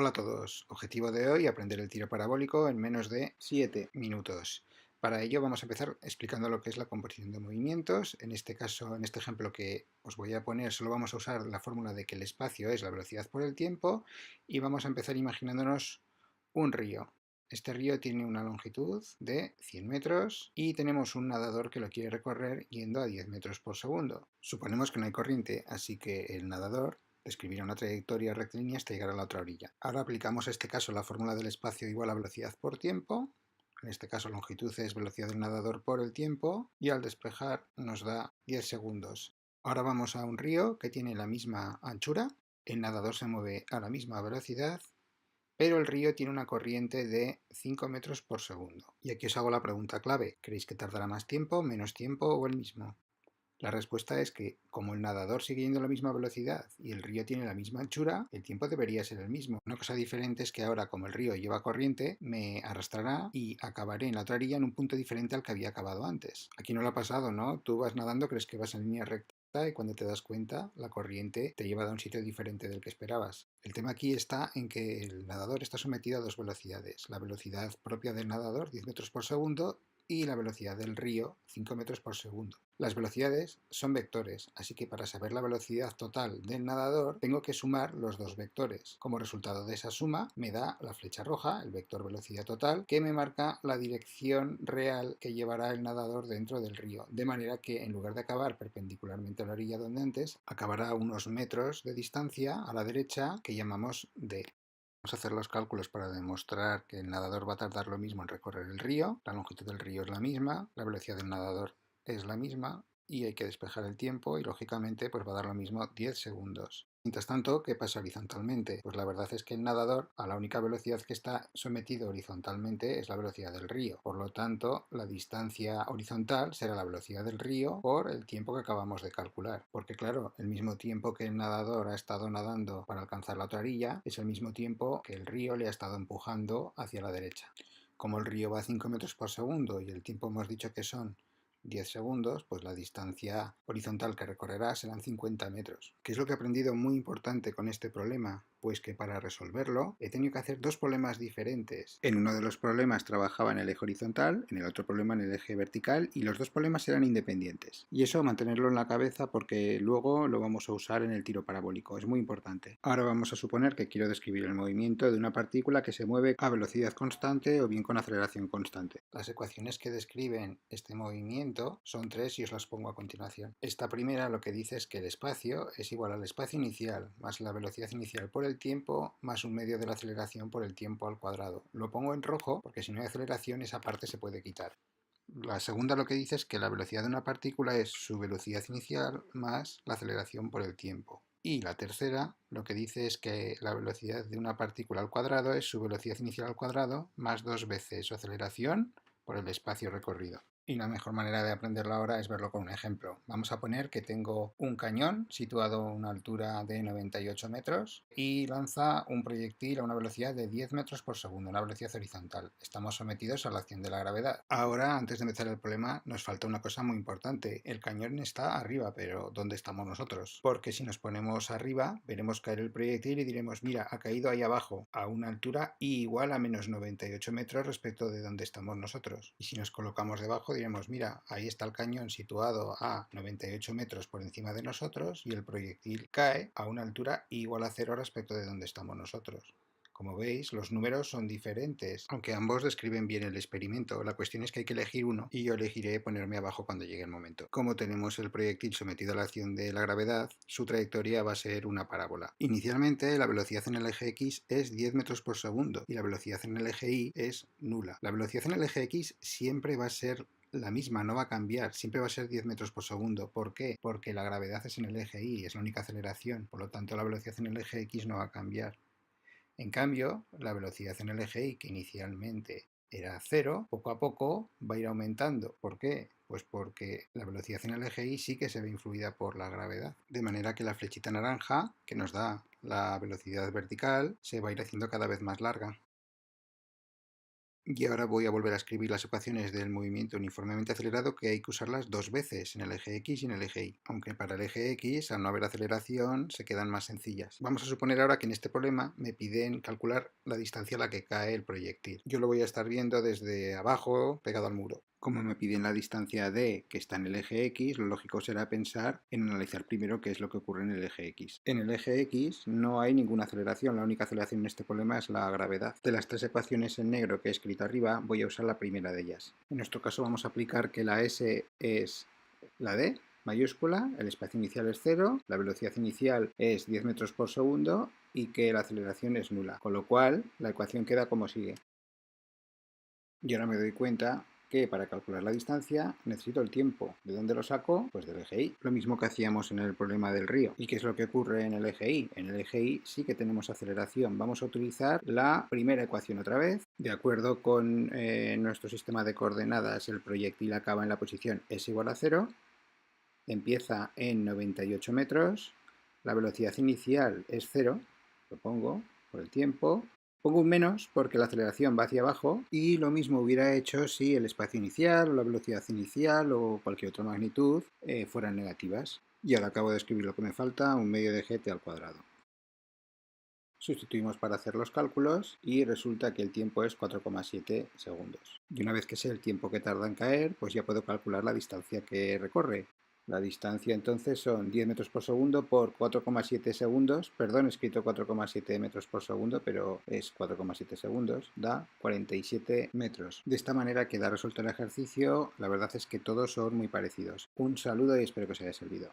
Hola a todos, objetivo de hoy, aprender el tiro parabólico en menos de 7 minutos. Para ello vamos a empezar explicando lo que es la composición de movimientos. En este caso, en este ejemplo que os voy a poner, solo vamos a usar la fórmula de que el espacio es la velocidad por el tiempo y vamos a empezar imaginándonos un río. Este río tiene una longitud de 100 metros y tenemos un nadador que lo quiere recorrer yendo a 10 metros por segundo. Suponemos que no hay corriente, así que el nadador describirá una trayectoria rectilínea hasta llegar a la otra orilla. Ahora aplicamos a este caso la fórmula del espacio igual a velocidad por tiempo. En este caso longitud es velocidad del nadador por el tiempo y al despejar nos da 10 segundos. Ahora vamos a un río que tiene la misma anchura, el nadador se mueve a la misma velocidad, pero el río tiene una corriente de 5 metros por segundo. Y aquí os hago la pregunta clave, ¿creéis que tardará más tiempo, menos tiempo o el mismo? La respuesta es que, como el nadador sigue yendo a la misma velocidad y el río tiene la misma anchura, el tiempo debería ser el mismo. Una cosa diferente es que ahora, como el río lleva corriente, me arrastrará y acabaré en la otra orilla en un punto diferente al que había acabado antes. Aquí no lo ha pasado, ¿no? Tú vas nadando, crees que vas en línea recta y cuando te das cuenta, la corriente te lleva a un sitio diferente del que esperabas. El tema aquí está en que el nadador está sometido a dos velocidades. La velocidad propia del nadador, 10 metros por segundo, y la velocidad del río, 5 metros por segundo. Las velocidades son vectores, así que para saber la velocidad total del nadador tengo que sumar los dos vectores. Como resultado de esa suma me da la flecha roja, el vector velocidad total, que me marca la dirección real que llevará el nadador dentro del río, de manera que en lugar de acabar perpendicularmente a la orilla donde antes, acabará a unos metros de distancia a la derecha que llamamos D. Vamos a hacer los cálculos para demostrar que el nadador va a tardar lo mismo en recorrer el río, la longitud del río es la misma, la velocidad del nadador es la misma y hay que despejar el tiempo y lógicamente pues va a dar lo mismo 10 segundos. Mientras tanto, ¿qué pasa horizontalmente? Pues la verdad es que el nadador a la única velocidad que está sometido horizontalmente es la velocidad del río. Por lo tanto, la distancia horizontal será la velocidad del río por el tiempo que acabamos de calcular. Porque claro, el mismo tiempo que el nadador ha estado nadando para alcanzar la otra orilla es el mismo tiempo que el río le ha estado empujando hacia la derecha. Como el río va a 5 metros por segundo y el tiempo hemos dicho que son 10 segundos, pues la distancia horizontal que recorrerá serán 50 metros. ¿Qué es lo que he aprendido muy importante con este problema? Pues que para resolverlo he tenido que hacer dos problemas diferentes. En uno de los problemas trabajaba en el eje horizontal, en el otro problema en el eje vertical y los dos problemas eran independientes. Y eso mantenerlo en la cabeza porque luego lo vamos a usar en el tiro parabólico, es muy importante. Ahora vamos a suponer que quiero describir el movimiento de una partícula que se mueve a velocidad constante o bien con aceleración constante. Las ecuaciones que describen este movimiento son tres y os las pongo a continuación. Esta primera lo que dice es que el espacio es igual al espacio inicial más la velocidad inicial por el tiempo más un medio de la aceleración por el tiempo al cuadrado. Lo pongo en rojo porque si no hay aceleración esa parte se puede quitar. La segunda lo que dice es que la velocidad de una partícula es su velocidad inicial más la aceleración por el tiempo. Y la tercera lo que dice es que la velocidad de una partícula al cuadrado es su velocidad inicial al cuadrado más dos veces su aceleración por el espacio recorrido. Y la mejor manera de aprenderlo ahora es verlo con un ejemplo. Vamos a poner que tengo un cañón situado a una altura de 98 metros y lanza un proyectil a una velocidad de 10 metros por segundo, una velocidad horizontal. Estamos sometidos a la acción de la gravedad. Ahora, antes de empezar el problema, nos falta una cosa muy importante. El cañón está arriba, pero ¿dónde estamos nosotros? Porque si nos ponemos arriba, veremos caer el proyectil y diremos, mira, ha caído ahí abajo, a una altura igual a menos 98 metros respecto de donde estamos nosotros. Y si nos colocamos debajo, diremos, mira, ahí está el cañón situado a 98 metros por encima de nosotros y el proyectil cae a una altura igual a cero respecto de donde estamos nosotros. Como veis, los números son diferentes, aunque ambos describen bien el experimento. La cuestión es que hay que elegir uno y yo elegiré ponerme abajo cuando llegue el momento. Como tenemos el proyectil sometido a la acción de la gravedad, su trayectoria va a ser una parábola. Inicialmente, la velocidad en el eje X es 10 metros por segundo y la velocidad en el eje Y es nula. La velocidad en el eje X siempre va a ser la misma, no va a cambiar, siempre va a ser 10 metros por segundo. ¿Por qué? Porque la gravedad es en el eje Y, es la única aceleración, por lo tanto la velocidad en el eje X no va a cambiar. En cambio, la velocidad en el eje Y, que inicialmente era cero, poco a poco va a ir aumentando. ¿Por qué? Pues porque la velocidad en el eje Y sí que se ve influida por la gravedad. De manera que la flechita naranja, que nos da la velocidad vertical, se va a ir haciendo cada vez más larga. Y ahora voy a volver a escribir las ecuaciones del movimiento uniformemente acelerado, que hay que usarlas dos veces, en el eje X y en el eje Y. Aunque para el eje X, al no haber aceleración, se quedan más sencillas. Vamos a suponer ahora que en este problema me piden calcular la distancia a la que cae el proyectil. Yo lo voy a estar viendo desde abajo, pegado al muro. Como me piden la distancia D, que está en el eje X, lo lógico será pensar en analizar primero qué es lo que ocurre en el eje X. En el eje X no hay ninguna aceleración, la única aceleración en este problema es la gravedad. De las tres ecuaciones en negro que he escrito arriba, voy a usar la primera de ellas. En nuestro caso vamos a aplicar que la S es la D, mayúscula, el espacio inicial es 0, la velocidad inicial es 10 metros por segundo y que la aceleración es nula, con lo cual la ecuación queda como sigue. Y ahora me doy cuenta que para calcular la distancia necesito el tiempo. ¿De dónde lo saco? Pues del eje Y. Lo mismo que hacíamos en el problema del río. ¿Y qué es lo que ocurre en el eje Y? En el eje Y sí que tenemos aceleración. Vamos a utilizar la primera ecuación otra vez. De acuerdo con nuestro sistema de coordenadas, el proyectil acaba en la posición s igual a 0. Empieza en 98 metros. La velocidad inicial es 0. Lo pongo por el tiempo. Pongo un menos porque la aceleración va hacia abajo y lo mismo hubiera hecho si el espacio inicial o la velocidad inicial o cualquier otra magnitud fueran negativas. Y ahora acabo de escribir lo que me falta, un medio de gt al cuadrado. Sustituimos para hacer los cálculos y resulta que el tiempo es 4,7 segundos. Y una vez que sé el tiempo que tarda en caer, pues ya puedo calcular la distancia que recorre. La distancia entonces son 10 metros por segundo por 4,7 segundos, perdón, he escrito 4,7 metros por segundo, pero es 4,7 segundos, da 47 metros. De esta manera queda resuelto el ejercicio, la verdad es que todos son muy parecidos. Un saludo y espero que os haya servido.